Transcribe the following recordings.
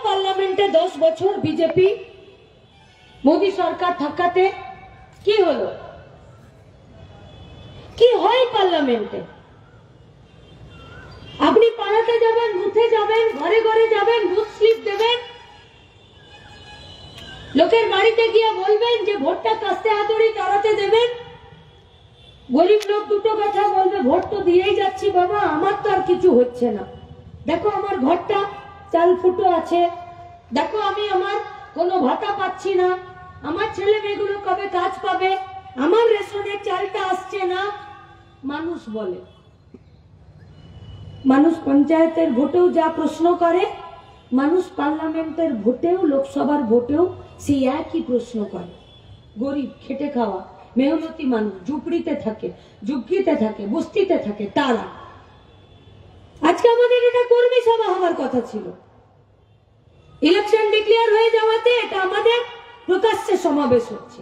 পার্লামেন্টে 10 বছর বিজেপি মোদী সরকার থাকাতে? কি হলো? কি হয় পার্লামেন্টে? আপনি পাড়াতে যাবেন, বুথে যাবেন, ঘরে ঘরে যাবেন, বুথ স্লিপ দেবেন, লোকের বাড়িতে গিয়ে বলবেন যে ভোটটা কাস্তে হাতুড়ি তাড়াতে দেবেন। গরিব লোক দুটো কথা বলবে, ভোট তো দিয়েই যাচ্ছি বাবা, আমার তো আর কিছু হচ্ছে না, দেখো আমার ঘরটা চাল ফুটো আছে, দেখো আমি আমার কোনো ভাতা পাচ্ছি না, আমার ছেলে মেয়েগুলো কবে কাজ পাবে, আমার রেশনের চালটা আসছে না। মানুষ বলে, মানুষ পঞ্চায়েতের ভোটেও যা প্রশ্ন করে, মানুষ পার্লামেন্টের ভোটেও, লোকসভার ভোটেও সেই একই প্রশ্ন করে। গরিব, খেটে খাওয়া, মেহনতি মানুষ, ঝুপড়িতে থাকে, ঝুঁকিতে থাকে, বস্তিতে থাকে, তারা। আজকে আমাদের এটা কর্মী সভা হওয়ার কথা ছিল, ইলেকশন ডিক্লেয়ার হয়ে যাওয়াতে এটা আমাদের প্রকাশ্যে সমাবেশ হচ্ছে।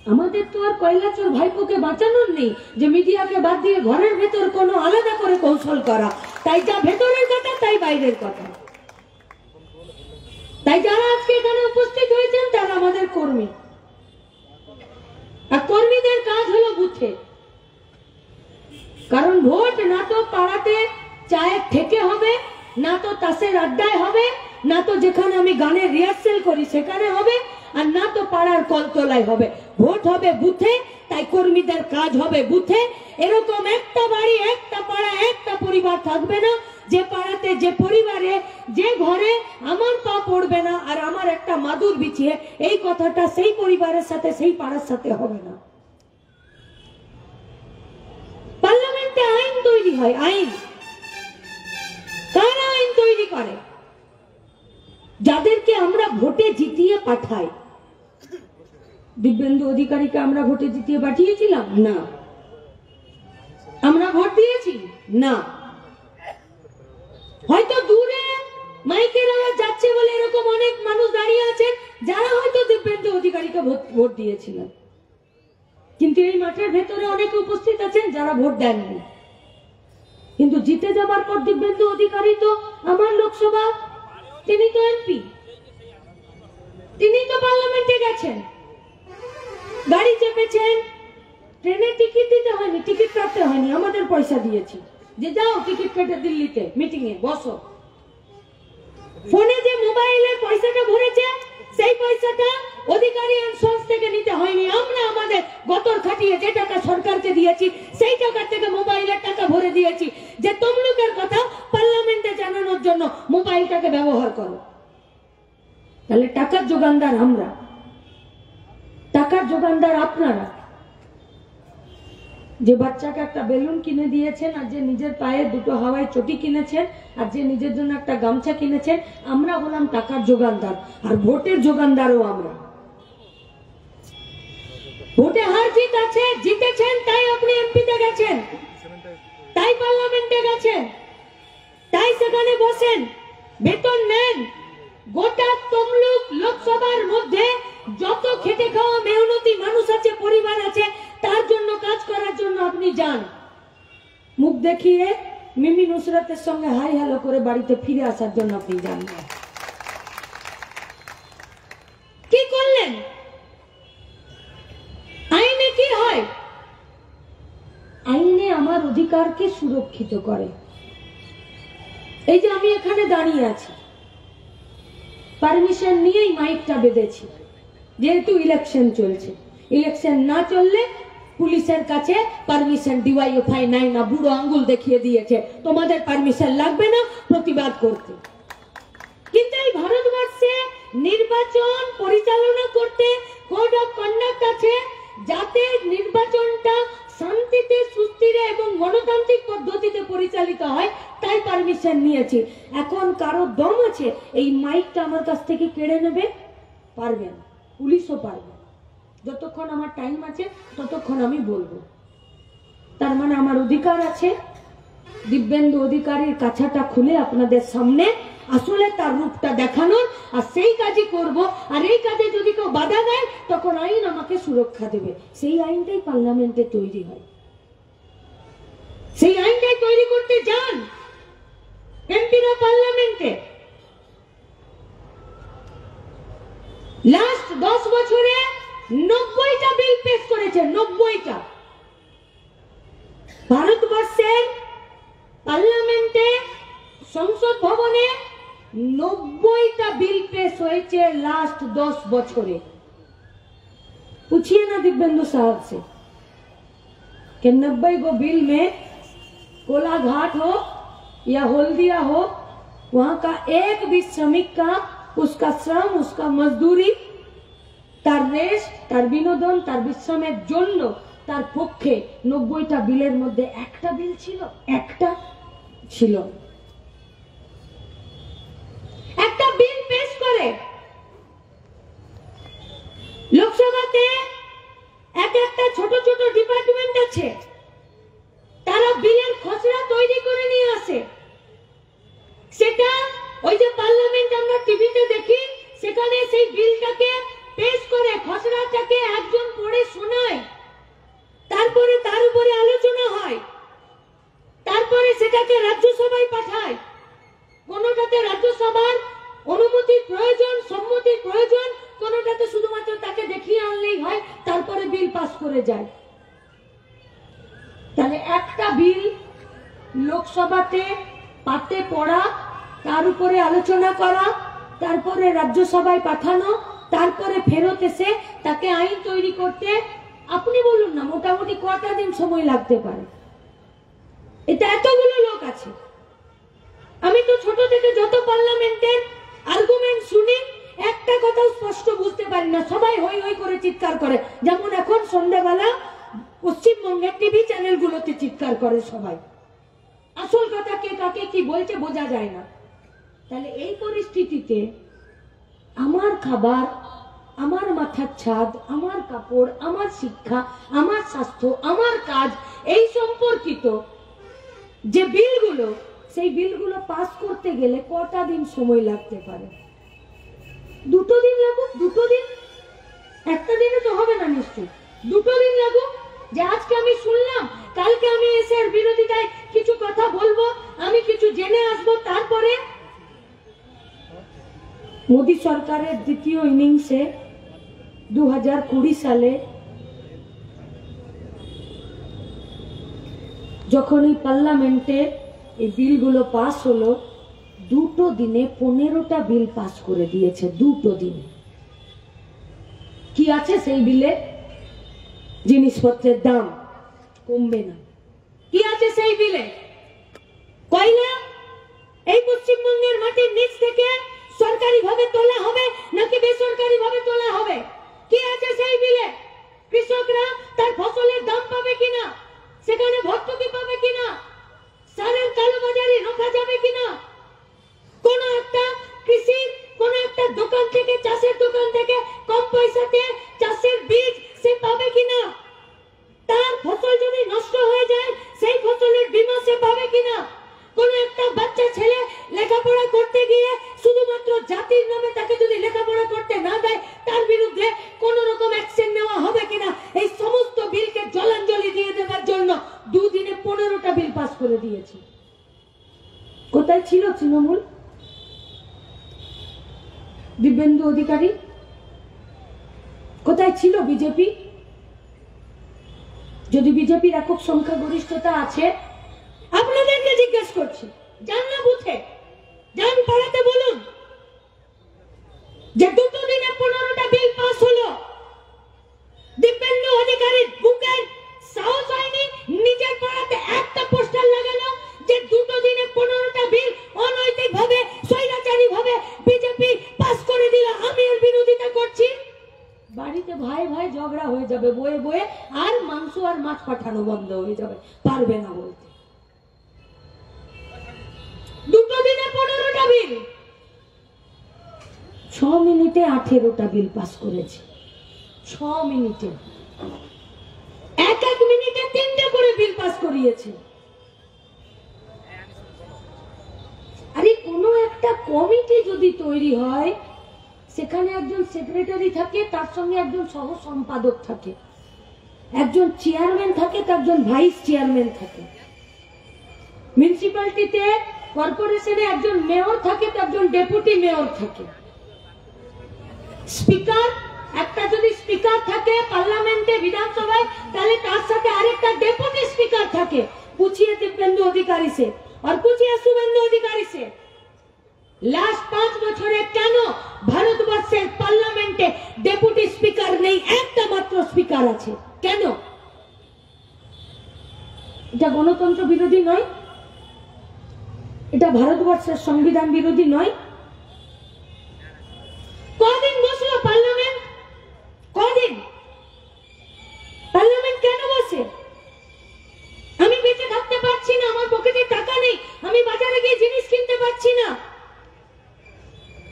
আমাদের তো আর কয়লাচোর ভাইপোকে বাঁচানোর নেই যে মিডিয়াকে বাদ দিয়ে ঘরের ভেতর কোনো আলাদা করে কৌশল করা, তাই যা ভেতরের কথা তাই বাইরের কথা। তাই যারা আজকে এখানে উপস্থিত হয়েছেন তারা আমাদের কর্মী, আর কর্মীদের কাজ হলো বুথে। কারণ ভোট না তো পাড়াতে চায়ের ঠেকে হবে, না তো তাসের আড্ডায় হবে, না তো যেখানে আমি গানের রিহার্সেল করি সেখানে হবে, আর না তো পাড়ার কলতলায় হবে। ভোট হবে বুথে, তাই কর্মীদের কাজ হবে বুথে। এরকম একটা বাড়ি, একটা পাড়া, একটা পরিবার থাকবে না যে পাড়াতে, যে পরিবারে, যে ঘরে আমার পা পড়বে না আর আমার একটা মাদুর বিছিয়ে, এই কথাটা সেই পরিবারের সাথে, সেই পাড়ার সাথে হবে না। পার্লামেন্টে আইন তৈরি হয়, আইন কারা আইন তৈরি করে? যাদেরকে আমরা ভোটে জিতিয়ে পাঠাই। দিব্যেন্দু অধিকারীকে আমরা ভোটে জিতিয়ে পাঠিয়েছিলাম না? আমরা ভোট দিয়েছি না? হয়তো দূরে মাইকের আওয়াজ যাচ্ছে বলে এরকম অনেক মানুষ দাঁড়িয়ে আছেন যারা হয়তো দিব্যেন্দু অধিকারীকে ভোট দিয়েছিলেন, কিন্তু এই মাঠের ভেতরে অনেকে উপস্থিত আছেন যারা ভোট দেননি। কিন্তু জিতে যাবার পর দিব্যেন্দু অধিকারী তো আমার লোকসভা, তিনি তো এমপি, তিনি তো পার্লামেন্টে গেছেন, গাড়ি চেপেছেন, ট্রেনে টিকিট দিতে হয়নি, টিকিট কাটতে হয়নি, আমাদের পয়সা দিয়েছি যে যাও টিকিট কেটে দিল্লিতে মিটিং এ বসো। ফোনে যে মোবাইলের পয়সাটা ভরেছে সেই পয়সাটা অধিকারী এন্ড সন্স থেকে নিতে হয়নি, আমরা আমাদের গতর খাটিয়ে যে টাকা সরকারকে দিয়েছি সেই টাকা থেকে মোবাইলের টাকা ভরে দিয়েছি যে তমলুকের কথা পার্লামেন্টে জানানোর জন্য মোবাইলটাকে ব্যবহার করো। তাহলে টাকার যোগানদার আমরা, টাকার যোগানদার আপনারা। যে বাচ্চাকে একটা বেলুন কিনে দিয়েছেন, আর যে নিজের পায়ে দুটো হাওয়াই চটি কিনেছেন, আর যে নিজের জন্য একটা গামছা কিনেছেন, আমরা হলাম টাকার যোগানদার, আর ভোটের যোগানদারও আমরা। ভোটে হার জিত আছে, জিতেছেন তাই আপনি এমপিতে গেছেন, তাই পার্লামেন্টে গেছেন, তাই সেখানে বসেন, বেতন নেন। গোটা তমলুক লোকসভার মধ্যে যত খেটে খাওয়া মেহনতি মানুষ আছে, পরিবার আছে, তার জন্য কাজ করার জন্য আপনি যান। মুখ দেখিয়ে মিমি নুসরাতের সঙ্গে হাই হ্যালো করে বাড়িতে ফিরে আসার জন্য আপনি যান না। কি করলেন? আইনে কি হয়? আইনে আমার অধিকারকে সুরক্ষিত করে। এই যে আমি এখানে দাঁড়িয়ে আছি, পারমিশন নিয়েই মাইকটা বেঁধেছি, যেহেতু ইলেকশন চলছে। ইলেকশন না চললে পুলিশের কাছে পারমিশন ডিওয়াইএফআই নাই না, বুড়ো আঙ্গুল দেখিয়ে দিয়েছে তোমাদের পারমিশন লাগবে না প্রতিবাদ করতে। কিন্তু এই ভারতবর্ষে নির্বাচন পরিচালনা করতে কোড অফ কন্ডাক্ট আছে, যাতে নির্বাচনটা শান্তিতে, সুস্থিরে এবং গণতান্ত্রিক পদ্ধতিতে পরিচালিত হয়, তাই পারমিশন নিয়েছি। এখন কারো দম আছে এই মাইকটা আমার কাছ থেকে কেড়ে নেবে? পারবে না, পুলিশও পারবে না। যতক্ষণ আমার টাইম আছে ততক্ষণ আমি বলবো। তার মানে আমার অধিকার আছে দিব্যেন্দু অধিকারীর কাছাটা খুলে আপনাদের সামনে আসলে তার রূপটা দেখানোর, আর সেই কাজই করব। আর এই কাজে যদি কেউ বাধা দেয় তখন আইন আমাকে সুরক্ষা দেবে। সেই আইনটাই পার্লামেন্টে তৈরি হয়, সেই আইনটাই তৈরি করতে যান এমপিরা পার্লামেন্টে। লাস্ট 10 বছরে 90টা বিল পেশ করেছে, 90টা। ভারতবর্ষের পার্লামেন্টে, সংসদ ভবনে 90টা बिल पेश হয়েছে लास्ट 10 বছরে। पूछिए ना दिव्येंदु साहब से कि 90 गो बिल में कोलाघाट हो या हल्दिया हो, वहां का एक भी श्रमिक का उसका श्रम, उसका मजदूरी, तार रेस्ट, तार বিনোদন, तार বিশ্রামের জন্য তার পক্ষে 90টা বিলের মধ্যে একটা বিল ছিল, একটা ছিল। একটা বিল পেশ করে লোকসভাতে একটা ছোট ছোট ডিপার্টমেন্ট আছে, তারা বিলের খসড়া তৈরি করে নিয়ে আসে। সেটা ওই যে পার্লামেন্ট আমরা টিভিতে দেখি, সেখানে সেই বিলটাকে পেশ করে খসড়াটাকে একজন পড়ে শোনায়, তারপরে তার উপরে আলোচনা হয়, তারপরে সেটাকে রাজ্যসভায় পাঠায়। কোনটাতে রাজ্যসভার অনুমতির প্রয়োজন, সম্মতির প্রয়োজন, কোনটাতে শুধুমাত্র তাকে দেখিয়ে আনলেই হয়, তারপরে বিল পাস করে যায়। তাহলে একটা বিল লোকসভাতে পাতে পড়া, তার উপরে আলোচনা করা, তারপরে রাজ্যসভায় পাঠানো, তারপরে ফেরত এসে তাকে আইন তৈরি করতে আপনি বলুন না মোটামুটি কটা দিন সময় লাগতে পারে? এটা এতগুলো লোক আছে। আমি তো ছোট থেকে যত পার্লামেন্টের আর্গুমেন্ট শুনি, একটা কথা স্পষ্ট বুঝতে পারি না, সবাই হই হই করে চিৎকার করে। যেমন এখন সন্ধ্যাবেলা পশ্চিমবঙ্গের টিভি চ্যানেলগুলোতে চিৎকার করে সবাই, আসল কথা কে কাকে কি বলছে বোঝা যায় না। তাহলে এই পরিস্থিতিতে আমার খাবার, আমার মাথার ছাদ, আমার কাপড়, আমার শিক্ষা, আমার স্বাস্থ্য, আমার কাজ, এই সম্পর্কিত যে বিলগুলো, সেই বিলগুলো পাস করতে গেলে কটা দিন সময় লাগতে পারে? 2 দিন লাগুক, 2 দিন, একটা দিনে তো হবে না নিশ্চয়ই, 2 দিন লাগুক। যে আজকে আমি শুনলাম, কালকে আমি এসে এর বিরোধিতায় কিছু কথা বলবো, আমি কিছু জেনে আসবো, তারপরে মোদী সরকারের দ্বিতীয় ইনিংসে 2020 সালে যখন এই পার্লামেন্টে এই বিলগুলো পাস হলো, 2 দিনে 15টা বিল পাস করে দিয়েছে। 2 দিনে কি আছে সেই বিলে? জিনিসপত্রের দাম কমবে না। কি আছে সেই বিলে? কয়লা এই পশ্চিমবঙ্গের মাটির নিচ থেকে সরকারি ভাবে তোলা হবে নাকি বেসরকারি ভাবে তোলা হবে? কি আছে সেই বিলে? কৃষকরা তার ফসলের দাম পাবে কিনা, সেখানে ভর্তুকি পাবে কিনা, সারের কালোবাজারি রোকা যাবে কিনা, কোন একটা কৃষি, কোন একটা দোকান থেকে, চাষের দোকান থেকে কম পয়সাতে চাষের বীজ সে পাবে কিনা, তার ফসল যদি নষ্ট হয়ে যায় সেই ফসলের বীমা সে পাবে কিনা, কোন একটা বাচ্চা ছেলে লেখাপড়া করতে গিয়ে শুধুমাত্র জাতির নামে তাকে যদি লেখাপড়া করতে না দেয়, তার বিরুদ্ধে কোন রকম অ্যাকশন নেওয়া হবে কিনা, এই সমস্ত বিলকে জলাঞ্জলি দিয়ে দেওয়ার জন্য 2 দিনে 15টা বিল পাস করে দিয়েছে। কোথায় ছিল তৃণমূল? দিব্যেন্দু অধিকারী কোথায় ছিল? বিজেপি? যদি বিজেপির একক সংখ্যাগরিষ্ঠতা আছে, আপনাদেরকে জিজ্ঞেস করছি, যান না বুথে, যান পাড়াতে, বলুন যে 2 দিনে 15টা বিল পাস হলো। দিব্যেন্দু অধিকারীর বুকের সাহস হয়নি নিজের পাড়াতে একটা পোস্টার লাগানো যে 2 দিনে 15টা বিল অনৈতিক ভাবে, স্বৈরাচারী ভাবে বিজেপি পাস করে দিল, আমি এর বিরোধিতা করছি। বাড়িতে ভাই ভাই ঝগড়া হয়ে যাবে বয়ে বয়ে, আর মাংস আর মাছ পাঠানো বন্ধ হয়ে যাবে, পারবে না বলতে। 2 দিনে 15টা বিল, 6 মিনিটে 18টা বিল পাস করেছে। 6 মিনিটে, এক মিনিটে 3টে করে বিল পাস করিয়েছে। আরে কোনো একটা কমিটি যদি তৈরি হয়, সেখানে একজন সেক্রেটারি থাকে, তার সঙ্গে একজন সহ সম্পাদক থাকে, একজন চেয়ারম্যান থাকে, তার একজন ভাইস চেয়ারম্যান থাকে। মিউনিসিপ্যালিটিতে, কর্পোরেশনে একজন মেয়র থাকে, তার একজন ডেপুটি মেয়র থাকে। স্পিকার, একটা যদি স্পিকার থাকে পার্লামেন্টে বিধানসভায়, তাহলে তার সাথে আরেকটা ডেপুটি স্পিকার থাকে। पूछिए दीपेंदु अधिकारी से और पूछिए शुभेंदु अधिकारी से, लास्ट 5 বছরে কেন ভারতবর্ষের পার্লামেন্টে ডেপুটি স্পিকার নেই? একটা মাত্র স্পিকার আছে, কেন? এটা গণতন্ত্র বিরোধী নয়? এটা ভারতবর্ষের সংবিধান বিরোধী নয়? কদিন বসলো পার্লামেন্ট? কদিন পার্লামেন্ট কেন বসে? আমি বেঁচে থাকতে পারছি না, আমার পকেটে টাকা নেই, আমি বাজারে গিয়ে জিনিস কিনতে পারছি না।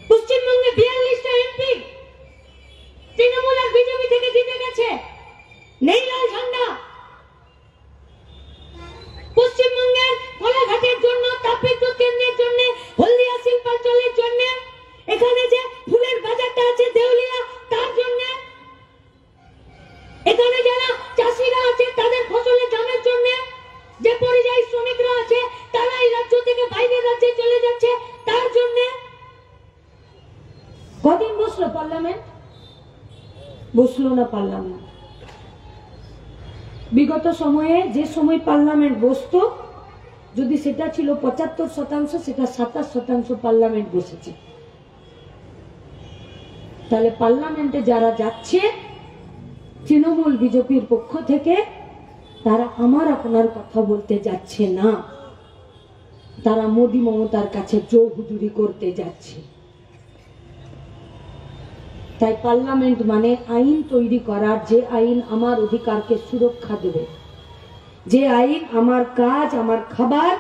পশ্চিমবঙ্গে 42টা এমপি তৃণমূল আর বিজেপি থেকে জিতে গেছে, নেই লাল ঝান্ডা। পশ্চিমবঙ্গের কোলাঘাটের জন্য, তাপবিদ্যুৎ কেন্দ্রের জন্য, হলদিয়া শিল্পাঞ্চলের জন্য, এখানে যে ফুলের বাজারটা আছে দেউলিয়া, তার জন্য, এখানে যারা চাষিরা আছে তাদের ফসলের দামের জন্য, যে পরিযায়ী শ্রমিকরা আছে তারা এই রাজ্য থেকে বাইরের রাজ্যে চলে যাচ্ছে, তার জন্য। কদিন বসলো পার্লামেন্ট? বসলো না পার্লামেন্ট। বিগত সময়ে যে সময় পার্লামেন্ট বসতো, যদি সেটা ছিল 75%, সেটা 27% পার্লামেন্ট বসেছে। তাহলে পার্লামেন্টে যারা যাচ্ছে তৃণমূল বিজেপির পক্ষ থেকে, তারা আমার আপনার কথা বলতে যাচ্ছে না, তারা মোদি মমতার কাছে চৌহুজুরি করতে যাচ্ছে। তাই পার্লামেন্ট মানে আইন তৈরি করার, যে আইন আমার অধিকারকে সুরক্ষা দেবে, যে আইন আমার কাজ, আমার খাবার,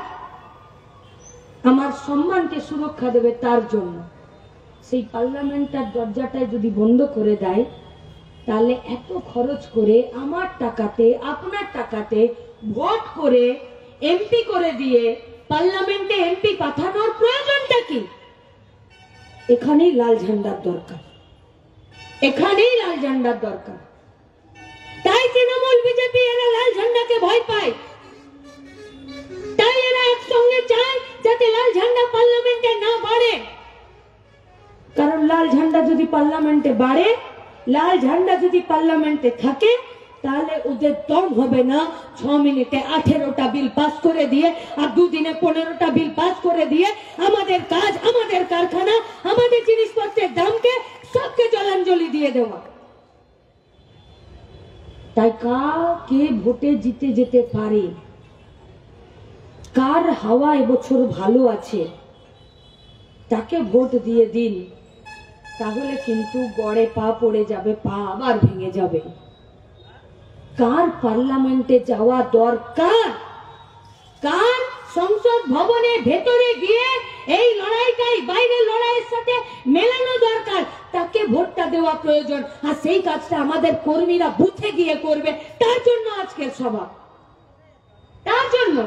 আমার সম্মানকে সুরক্ষা দেবে, তার জন্য। সেই পার্লামেন্টটার দরজাটায় যদি বন্ধ করে দেয়, তাহলে এত খরচ করে আমার টাকাতে, আপনার টাকাতে ভোট করে এমপি করে দিয়ে পার্লামেন্টে এমপি পাঠানোর প্রয়োজনটা কি? এখানেই লাল ঝান্ডার দরকার, এখানেই লাল ঝান্ডার দরকার। তাই তৃণমূল বিজেপি এরা লাল ঝান্ডাকে ভয় পায়, তাই এরা একসঙ্গে চায় যাতে লাল ঝান্ডা পার্লামেন্টে না বাড়ে। কারণ লাল ঝান্ডা যদি পার্লামেন্টে বাড়ে, লাল ঝান্ডা যদি পার্লামেন্টে থাকে, তাহলে ওদের দম হবে না 6 মিনিটে 18টা বিল পাস করে দিয়ে আর 2 দিনে 15টা বিল পাস করে দিয়ে আমাদের কাজ, আমাদের কারখানা, আমাদের জিনিসপত্রের দামকে সবকে জলাঞ্জলি দিয়ে দেওয়া। তাই কাকে ভোটে জিতে যেতে পারে, কার হাওয়া এবছর ভালো আছে, তাকে ভোট দিয়ে দিন। তাহলে কিন্তু গড়ে পা পড়ে যাবে, পা আবার ভেঙে যাবে। কার পার্লামেন্টে যাওয়া দরকার, কার সংসদ ভবনের ভেতরে গিয়ে এই লড়াইটাই বাইরের লড়াইয়ের সাথে মেলানো দরকার, তাকে ভোটটা দেওয়া প্রয়োজন। আর সেই কাজটা আমাদের কর্মীরা বুথে গিয়ে করবে, তার জন্য আজকের সভা, তার জন্য।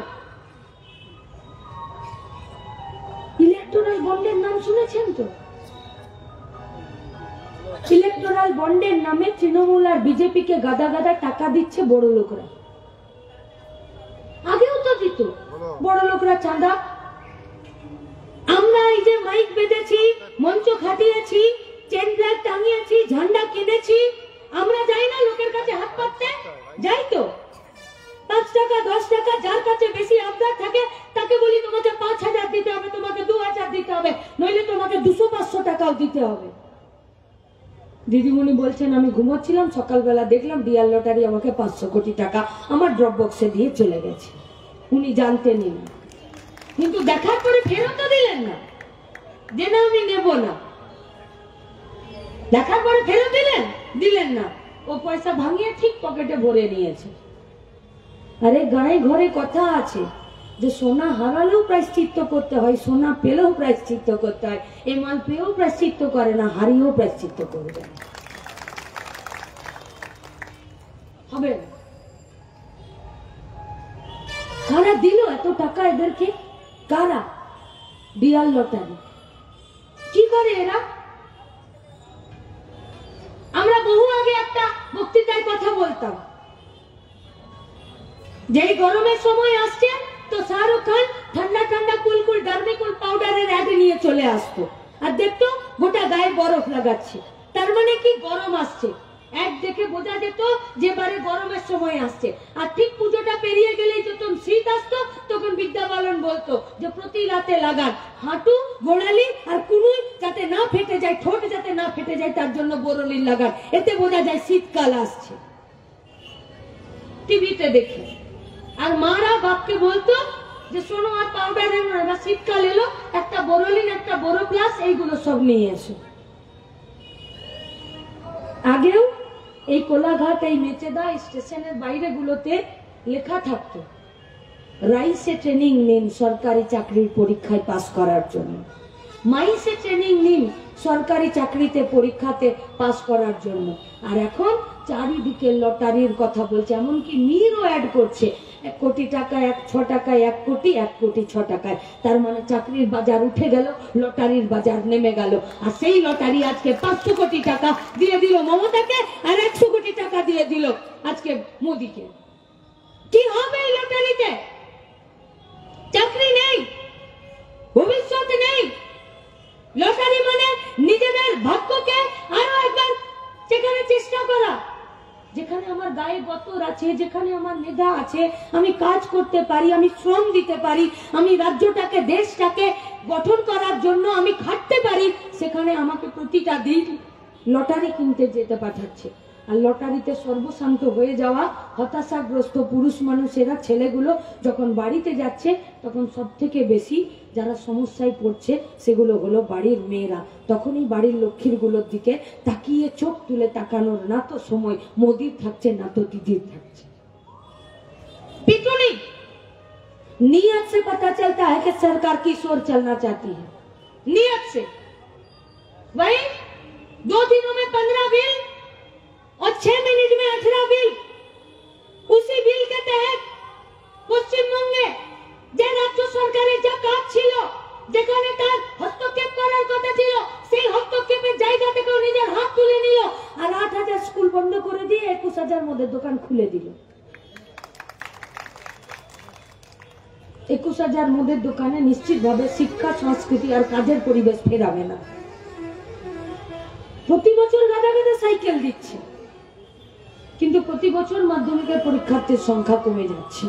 ইলেকটোরাল বন্ডের নাম শুনেছেন তো? ইলেকটোরাল বন্ডের নামে তৃণমূল আর বিজেপি কে গাদা গাদা টাকা দিচ্ছে বড় লোকরা। আগেও তো দিত বড় লোকরা চাঁদা। আমরা এই যে মাইক বেঁধেছি, মঞ্চ খাটিয়েছি, চেন ফ্ল্যাগ টাঙিয়েছি, ঝান্ডা কিনেছি, আমরা যাই না লোকের কাছে হাত পাততে? যাই তো। 5 টাকা 10 টাকা যার কাছে বেশি আবদার থাকে তাকে বলি তোমাকে 5000 দিতে হবে, তোমাকে 2000 দিতে হবে, নইলে তোমাকে 200-500 টাকাও দিতে হবে। দিদিমণি বলছেন আমি ঘুমোচ্ছিলাম, সকালবেলা দেখলাম ডিয়ার লটারি আমাকে 500 কোটি টাকা আমার ড্রপ বক্সে দিয়ে চলে গেছে। উনি জানতেনই না, কিন্তু দেখার পরে ফেরত দিলেন না যে না আমি নেব না। দেখার পরে ফেরত দিলেন না, ও পয়সা ভাঙিয়ে ঠিক পকেটে ভরে নিয়েছে। আরে গায়ে ঘরে কথা আছে যে সোনা হারালেও প্রায়শ্চিত্ত করতে হয়, সোনা পেলেও প্রায়শ্চিত্ত করতে হয়। এই মাল পেয়েও প্রায়শ্চিত্ত করে না, হারিয়েও প্রায়শ্চিত্ত করবে হবে। কারা দিল এত টাকা এদেরকে? কারা? Dear lottery. কি করে এরা? আমরা বহু আগে একটা বক্তৃতায় কথা বলতাম, যেই গরমের সময় আসছে তো শাহরুখ খান ঠান্ডা ঠান্ডা কুলকুল ডার্মিকুল পাউডারের অ্যাড নিয়ে চলে আসতো, আর দেখতো গোটা গায়ে বরফ লাগাচ্ছে। তার মানে কি গরম আসছে, এক দেখে বোঝা যেত যে বারে গরমের সময় আসছে। আর ঠিক পুজোটা পেরিয়ে গেলেই যখন শীত আসতো তখন বিদ্যা বালন বলতো যে প্রতি রাতে লাগান হাঁটু, গোড়ালি আর কুনুই যাতে না ফেটে যায়, ঠোঁট যাতে না ফেটে যায়, তার জন্য বোরোলিন লাগান। এতে বোঝা যায় শীতকাল আসছে। টিভিতে দেখে আর মারা বাপকে বলতো যে শোনো আর পাউডার এনো না, শীতকাল এলো, একটা বোরোলিন, একটা বোরো প্লাস, এইগুলো সব নিয়ে এসো। আগেও এই কোলাঘাট, এই মেচেদা স্টেশনের বাইরে গুলোতে লেখা থাকতো রাইসে ট্রেনিং নিন সরকারি চাকরির পরীক্ষায় পাস করার জন্য, মাইসে ট্রেনিং নিন সরকারি চাকরিতে পরীক্ষাতে পাস করার জন্য। আর এখন চারিদিকে লটারির কথা বলছে, এমনকি মিরও অ্যাড করছে 1 কোটি টাকা, 6 টাকায় 1 কোটি, 1 কোটি 6 টাকায়। তার মানে চাকরির বাজার উঠে গেল, লটারির বাজার নেমে গেল। আর সেই লটারি আজকে 500 কোটি টাকা দিয়ে দিল মমতাকে, আর 100 কোটি টাকা দিয়ে দিল আজকে মোদিকে। কি হবে এই লটারিতে? চাকরি নেই, ভবিষ্যৎ নেই। লটারি মানে নিজেদের ভাগ্যকে আরো একবার যেখানে চেষ্টা করা, যেখানে আমার গায়ে গতর আছে, যেখানে আমার মেধা আছে, আমি কাজ করতে পারি, আমি শ্রম দিতে পারি, আমি রাজ্যটাকে, দেশটাকে গঠন করার জন্য আমি খাটতে পারি, সেখানে আমাকে প্রতিটা দিন লটারি কিনতে যেতে পাঠাচ্ছে। আর লটারিতে সর্বশান্ত হয়ে যাওয়া হতাশাগ্রস্ত পুরুষ মানুষেরা, ছেলেগুলো যখন বাড়িতে যাচ্ছে তখন সব থেকে বেশি যারা সমস্যায় পড়ছে সেগুলো হলো বাড়ির মেয়েরা। তখনই বাড়ির লক্ষ্মীর গুলোর দিকে তাকিয়ে চোখ তুলে তাকানোর না তো সময় মোদির থাকছে, না তো দিদির থাকছে। पिटूनी नियत से पता चलता है कि सरकार किस ओर चलना चाहती है, नियत से। वही 2 दिनों में 15 बिल और 6 मिनट में 18 बिल। उसी बिल के तहत পশ্চিমবঙ্গে যে রাজ্য সরকারের যা কাজ ছিল, যেখানে তার হস্তক্ষেপ করার কথা ছিল, সেই হস্তক্ষেপের জায়গা থেকেও নিজের হাত তুলে নিল। আর 8,000 স্কুল বন্ধ করে দিয়ে 21,000 মধ্যে দোকান খুলে দিল। 21,000 মধ্যে দোকানে নিশ্চিতভাবে শিক্ষা, সংস্কৃতি আর কাজের পরিবেশ ফেরাবে না। প্রতি বছর গাদা গাদা সাইকেল দিচ্ছে, কিন্তু প্রতি বছর মাধ্যমিকের পরীক্ষার্থীর সংখ্যা কমে যাচ্ছে।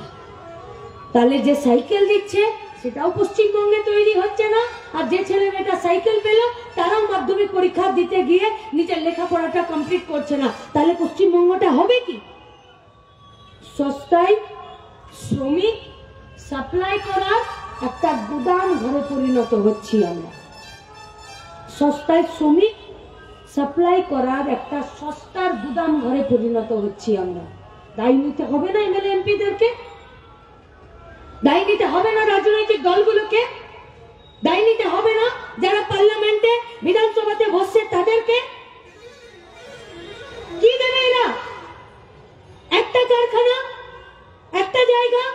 তাহলে যে সাইকেল দিচ্ছে সেটাও পশ্চিমবঙ্গে তৈরি হচ্ছে না, আর যে ছেলে মেয়েটা সাইকেল পেল তারাও মাধ্যমিক পরীক্ষা দিতে গিয়ে নিজের লেখাপড়াটা কমপ্লিট করছে না। তাহলে পশ্চিমবঙ্গটা হবে কি? সস্তায় শ্রমিক সাপ্লাই করার একটা গুদাম ঘরে পরিণত হচ্ছি আমরা। সস্তায় শ্রমিক সাপ্লাই করার একটা সস্তার গুদাম ঘরে পরিণত হচ্ছি আমরা। দায় নিতে হবে না এমএলএ এমপিদেরকে? দায় নিতে হবে না রাজনৈতিক দলগুলোকে? দায় নিতে হবে না যারা পার্লামেন্টে, বিধানসভাতে বসছে তাদেরকে? কি দেবে এরা? একটা কারখানা, একটা জায়গা।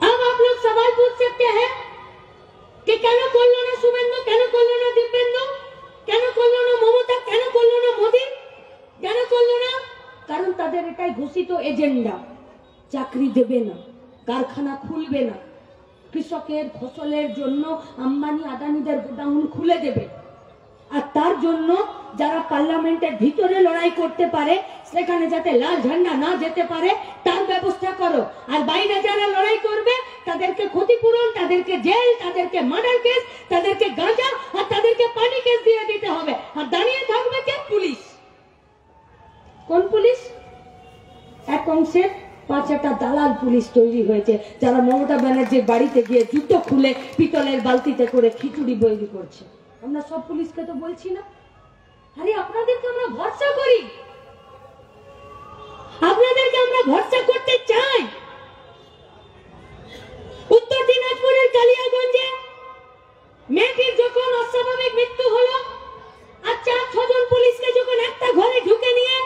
अब आप लोग सवाल पूछ सकते हैं कि কেন করলো না শুভেন্দু, কেন করলো না দিব্যেন্দু, কেন করলো না মমতা, কেন করলো না মোদি, কেন করলো না? কারণ তাদের এটাই ঘোষিত এজেন্ডা। চাকরি দেবে না, কারখানা খুলবে না, কৃষকের ফসলের জন্য আম্বানি আদানিদের গোডাউন খুলে দেবে। আর তার জন্য যারা পার্লামেন্টের ভিতরে লড়াই করতে পারে সেখানে যাতে লাল ঝান্ডা না যেতে পারে তার ব্যবস্থা করো। আর বাইরে যারা লড়াই করবে তাদেরকে ক্ষতিপূরণ, তাদেরকে জেল, তাদেরকে মার্ডার কেস, তাদেরকে গাঁজা আর তাদেরকে পানি কেস দিয়ে দিতে হবে। আর দাঁড়িয়ে থাকবে কে? পুলিশ। কোন পুলিশ? এক অংশের 5-6টা দালাল পুলিশ তৈরি হয়েছে যারা মমতা ব্যানার্জির বাড়িতে গিয়ে জুতো খুলে পিতলের বালতিতে করে খিচুড়ি তৈরি করছে। আমরা সব পুলিশকে তো বলছি না। আরে আপনাদেরকে আমরা ভরসা করি, আপনাদেরকে আমরা ভরসা করতে চাই। উত্তর দিনাজপুরের কালিয়াগঞ্জে মেয়েটির যখন অস্বাভাবিক মৃত্যু হলো আর 4-6 জন পুলিশকে যখন একটা ঘরে ঢুকে নিয়ে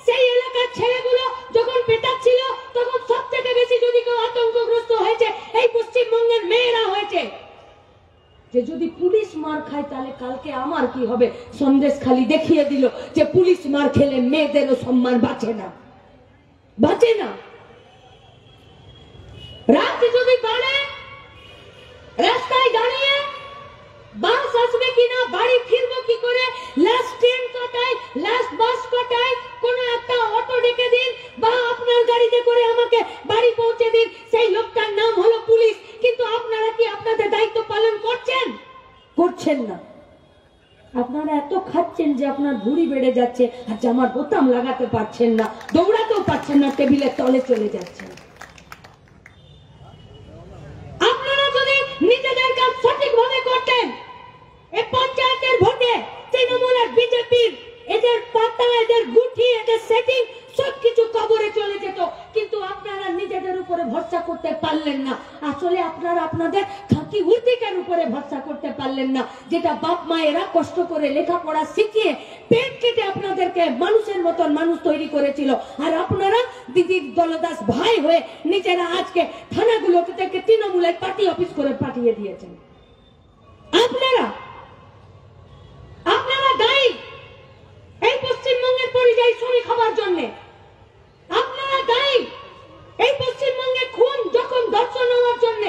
সেই এলাকার ছেলেগুলো যখন পেটাচ্ছিল, তখন সব থেকে বেশি যদি কেউ আতঙ্কগ্রস্ত হয়েছে এই পশ্চিমবঙ্গের মেয়েরা হয়েছে। যে যদি পুলিশ মার খায় তাহলে কালকে আমার কি হবে? সন্দেশখালি দেখিয়ে দিল যে পুলিশ মার খেলে মেয়েদেরও সম্মান বাঁচে না, বাঁচে না। রাত যদি বাড়ে, রাস্তায় দাঁড়িয়ে বাস আসবে কিনা, বাড়ি ফিরবো কি করে, মানুষকে বাড়ি পৌঁছে দিন, সেই লোকটার নাম হলো পুলিশ। কিন্তু আপনারা কি আপনাদের দায়িত্ব পালন করছেন? করছেন না। আপনারা এত খাচ্ছেন যে আপনার ভুঁড়ি বেড়ে যাচ্ছে, আর জামার বোতাম লাগাতে পারছেন না, দৌড়াতেও পারছেন না, টেবিলের তলে চলে যাচ্ছেন। আপনারা যদি নিজেদের কাজ সঠিকভাবে করতেন, এই পঞ্চায়েতের ভোটে তৃণমূল আর বিজেপির এদের পাতা, এদের গুঠি, এদের সেটিং সবকিছু কবরে চলে যেত। কিন্তু আপনারা নিজেদের উপরে ভরসা করতে পারলেন না। আসলে আপনারা আপনাদের খাঁটি উর্দিকের উপরে ভরসা করতে পারলেন না, যেটা বাপ মায়েরা কষ্ট করে লেখাপড়া শিখিয়ে পেট কেটে আপনাদেরকে মানুষের মতন মানুষ তৈরি করেছিল। আর আপনারা দিদির দলদাস ভাই হয়ে নিজেরা আজকে থানাগুলোকে থেকে তৃণমূলের পার্টি অফিস করে পাঠিয়ে দিয়েছেন। আপনারা দায়ী এই পশ্চিমবঙ্গের পরিযায়ী শ্রমিক হবার জন্য। আপনারা দায়ী এই পশ্চিমবঙ্গে খুন যখন দর্শন হওয়ার জন্য।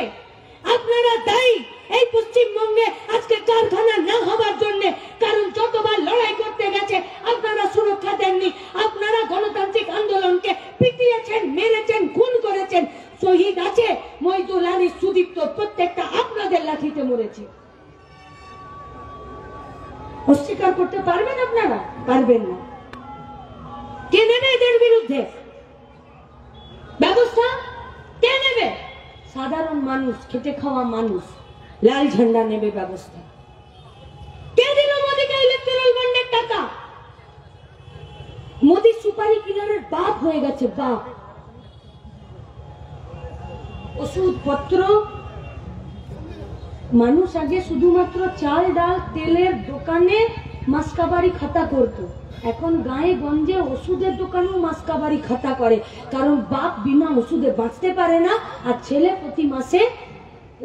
আপনারা দায়ী এই পশ্চিমবঙ্গে আজকে কারখানা না হবার জন্য। কারণ যতবার লড়াই করতে গেছে আপনারা সুরক্ষা দেননি। আপনারা গণতান্ত্রিক আন্দোলনকে পিটিয়েছেন, মেরেছেন, খুন করেছেন। শহীদ আছে মইদুল আলী, সুদীপ্ত, প্রত্যেকটা আপনাদের লাঠিতে মরেছে। অস্বীকার করতে পারবেন আপনারা? পারবেন না। কে নেবে এদের বিরুদ্ধে ব্যবস্থা? কে নেবে? সাধারণ মানুষ, খেটে খাওয়া মানুষ লাল ঝান্ডা নেবে ব্যবস্থা। কে দিল মোদীকে ইলেকট্রাল বন্ডের টাকা? মোদী সুপারি কিলারের বাপ হয়ে গেছে, বাপ। ওষুধপত্র, মানুষ আগে শুধুমাত্র চাল ডাল তেলের দোকানে মাসকাবারি খাতা করত, এখন গায়ে গঞ্জে ওষুধের দোকানেও মাসকাবারি খাতা করে। কারণ বাপ বিনা ওষুধে বাঁচতে পারে না, আর ছেলে প্রতি মাসে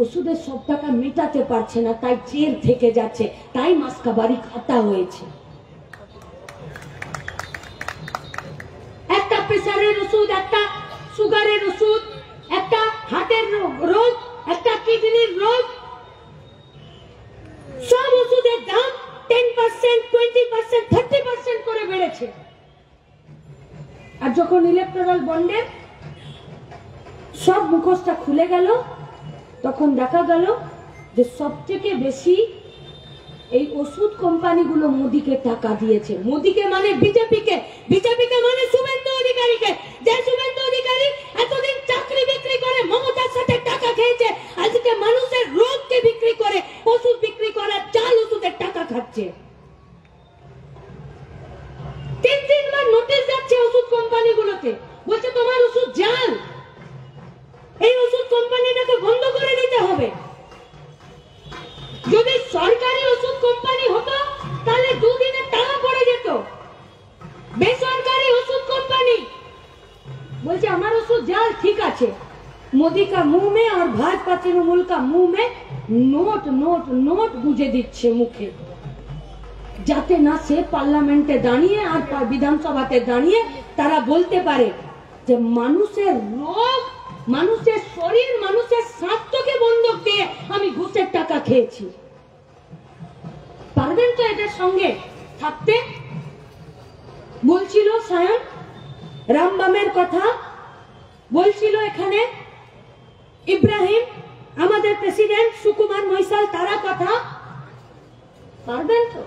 ওষুধের সব টাকা মেটাতে পারছে না, তাই জেল থেকে যাচ্ছে, তাই মাসকাবারি খাতা হয়েছে। একটা প্রেসারের ওষুধ, একটা সুগারের ওষুধ, একটা হার্টের রোগ, একটা কিডনির রোগ, সব ওষুধের দাম 10%, 20%, 30% করে বেড়েছে। আর যখন ইলেকট্রাল বন্ডের সব মুখোশটা খুলে গেল, তখন দেখা গেল যে সবথেকে বেশি এই ওষুধ কোম্পানিগুলো মোদিকে টাকা দিয়েছে। মোদিকে মানে বিজেপিকে, বিজেপিকে মানে শুভেন্দু অধিকারীকে। যে শুভেন্দু অধিকারী এতদিন চাকরি বিক্রি করে মমতার সাথে টাকা খেয়েছে, আজকে মানুষের রোগকে বিক্রি করে, ওষুধ বিক্রি করে, চাল ওষুধের টাকা খাচ্ছে। 3 বার নোটিশ যাচ্ছে ওষুধ কোম্পানিগুলোতে, বলছে তোমার ওষুধ জাল, এই ওষুধ কোম্পানিটাকে বন্ধ করে দিতে হবে। যদি সরকারি ওষুধ কোম্পানি হতো তাহলে দুদিনে টাকা পড়ে যেত। বেসরকারি ওষুধ কোম্পানি বলছে আমার ওষুধ জাল, ঠিক আছে। मोदी का मुंह में और भाजपा तृणमूल का मुंह में নোট নোট নোট গুঁজে দিচ্ছে মুখে, যাতে না সে পার্লামেন্টে দাঁড়িয়ে আর বিধানসভাতে দাঁড়িয়ে তারা বলতে পারে যে মানুষের রোগ, মানুষের শরীর, মানুষের স্বাস্থ্যকে বন্ধক দিয়ে আমি ঘুষের টাকা খেয়েছি। পারবেন তো এটার সঙ্গে থাকতে? বলছিল সায়ন রামবামের কথা, বলছিল এখানে ইব্রাহিম আমাদের প্রেসিডেন্ট সুকুমার মৈসাল, তারা কথা পারবেন তো?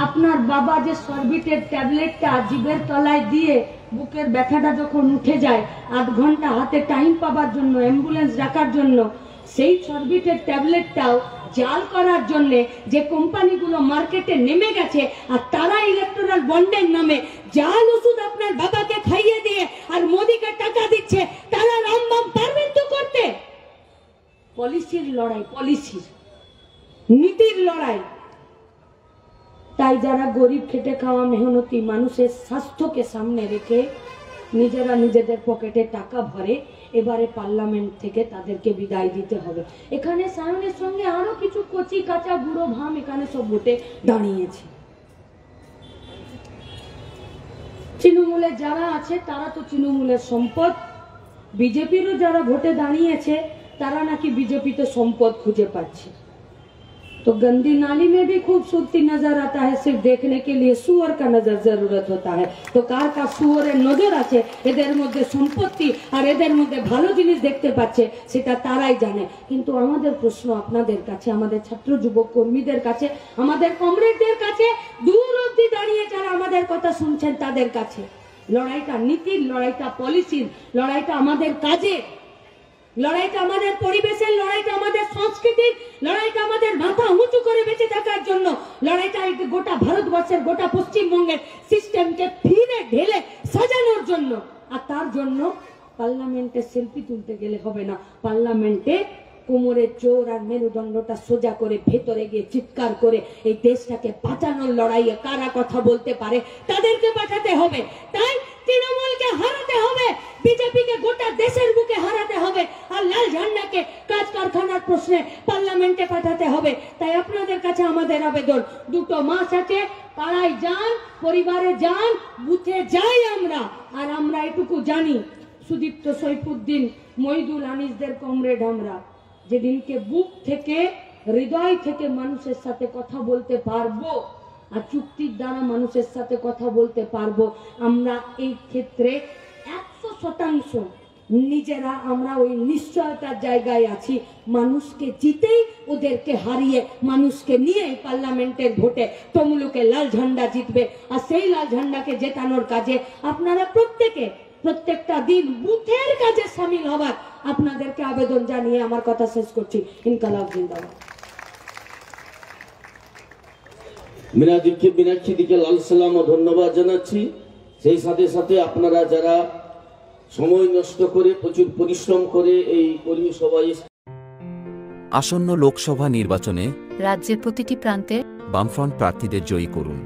আপনার বাবা যে সরবিটের ট্যাবলেটটা জিভের তলায় দিয়ে বুকের ব্যথাটা যখন উঠে যায়, 8 ঘন্টা হাতে টাইম পাবার জন্য, অ্যাম্বুলেন্স ডাকার জন্য, সেই সরবিটের ট্যাবলেটটাও জাল করার জন্য যে কোম্পানিগুলো মার্কেটে নেমে গেছে, আর তারা ইলেকট্রাল বন্ডের নামে জাল ওষুধ আপনার বাবাকে খাইয়ে দিয়ে আর মোদিকে টাকা দিচ্ছে, তারা রামবাম পারবেন তো করতে? পলিসির লড়াই, পলিসির নীতির লড়াই। তাই যারা গরিব খেটে খাওয়া মেহনতি মানুষের স্বাস্থ্যকে সামনে রেখে নিজেরা নিজেদের পকেটে টাকা ভরে, এবারে পার্লামেন্ট থেকে তাদেরকে বিদায় দিতে হবে। এখানে সায়নের সঙ্গে আরো কিছু কচি কাঁচা বুড়ো ভাম এখানে সব ভোটে দাঁড়িয়েছে। তৃণমূলের যারা আছে তারা তো তৃণমূলের সম্পদ, বিজেপিরও যারা ভোটে দাঁড়িয়েছে তারা নাকি বিজেপিতে সম্পদ খুঁজে পাচ্ছে। तो गंदी नाली में भी खूबसूरती नजर आता है, सिर्फ देखने के लिए सुअर का नजर जरूरत होता है। तो कार का सुअरेर नजर আছে, এদের মধ্যে সম্পত্তি আর এদের মধ্যে ভালো জিনিস দেখতে পাচ্ছে, সেটা তারাই জানে। কিন্তু আমাদের প্রশ্ন আপনাদের কাছে, আমাদের ছাত্র যুবক কর্মীদের কাছে, আমাদের কমরেডদের কাছে, দূর অবধি দাঁড়িয়ে যারা আমাদের কথা শুনছেন তাদের কাছে, লড়াইটা নীতির, লড়াইটা পলিসির, লড়াইটা আমাদের কাজে, লড়াইটা আমাদের পরিবেশের, লড়াইটা আমাদের সংস্কৃতির, লড়াইটা আমাদের মাথা উঁচু করে বেঁচে থাকার জন্য, লড়াইটা গোটা ভারতবর্ষের, গোটা পশ্চিমবঙ্গের সিস্টেমকে ফিরে ঢেলে সাজানোর জন্য। আর তার জন্য পার্লামেন্টে সেলফি তুলতে গেলে হবে না, পার্লামেন্টে কোমরের জোর আর মেরুদণ্ডটা সোজা করে ভেতরে গিয়ে চিৎকার করে এই দেশটাকে বাঁচানোর লড়াইয়ে কারা কথা বলতে পারে তাদেরকে পাঠাতে হবে। তাই তৃণমূলকে হারাতে হবে, বিজেপিকে গোটা দেশের বুকে হারাতে হবে, আর লাল ঝান্ডাকে কাজ কারখানার প্রশ্নে পার্লামেন্টে পাঠাতে হবে। তাই আপনাদের কাছে আমাদের আবেদন, দুটো মাস আছে, পাড়ায় যান, পরিবারে যান, বুথে যাই আমরা। আর আমরা এটুকু জানি, সুদীপ্ত, সৈফুদ্দিন, মহিদুল, আনিসদের কমরেড আমরা, যেদিনকে বুক থেকে, হৃদয় থেকে মানুষের সাথে কথা বলতে পারবো আর চুক্তির দ্বারা মানুষের সাথে কথা বলতে পারবো, আমরা এই ক্ষেত্রে 100% নিজেরা আমরা ওই নিশ্চয়তার জায়গায় আছি। মানুষকে জিতেই, ওদেরকে হারিয়ে, মানুষকে নিয়ে পার্লামেন্টের ভোটে তমলুকে লাল ঝান্ডা জিতবে। আর সেই লাল ঝান্ডাকে জেতানোর কাজে আপনারা প্রত্যেকটা দিন বুথের কাজে সামিল হবার আপনাদেরকে আবেদন জানিয়ে আমার কথা শেষ করছি। ইনকালাব জিন্দাবাদ। মীনাক্ষীদিকে লাল সালাম ও ধন্যবাদ জানাচ্ছি। সেই সাথে সাথে আপনারা যারা সময় নষ্ট করে, প্রচুর পরিশ্রম করে এই কর্মী সভায় আসন্ন লোকসভা নির্বাচনে রাজ্যের প্রতিটি প্রান্তে বামফ্রন্ট প্রার্থীদের জয়ী করুন।